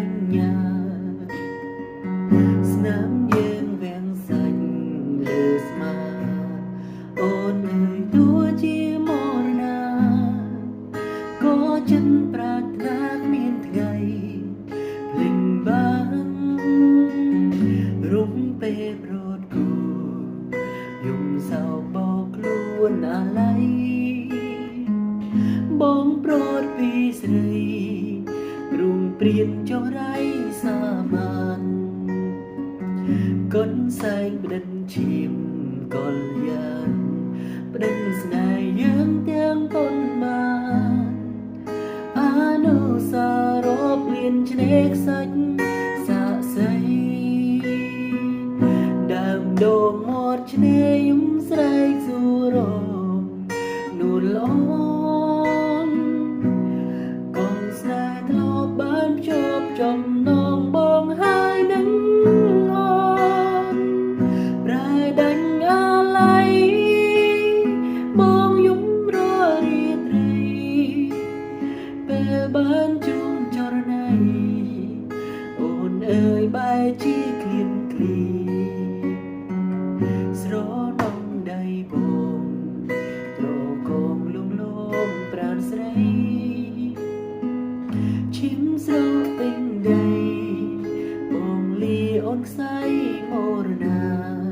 ញ្ញា ស្នាមយើងវាំងសាច់លើស្មាអូនអើយទោះជាមរណាក៏ចិត្តប្រាថ្នាគ្មានថ្ងៃភ្លេចបានរុំពេលប្រត់គូយំសោកបោកខ្លួនអាឡ័យបងប្រត់ពីស្រីរុំព្រៀនចុះរៃសាមានកូនសែងបដិនឈាមកលយានបដិនស្នេហ៍យើងទាំងកូនបានអនុសាររពលៀនឆ្នេរខ្សាច់សាក់សីដើមដូងមាត់ឆ្នេរយំស្រែកសួររកនួនល្អកូនស្នេហ៍ធ្លាប់បានភ្ជាប់ចំណងបងហើយនឹងដាញ់អាឡ័យបងយំររាត្រីពេលបានជួបចរណៃអូនអើយបែរជាឃ្លានឃ្លីស្រនំដៃបងត្រកងលំលំប្រាណស្រីឈាមស្រពេញដីបងលីអូនខ្សែមរណា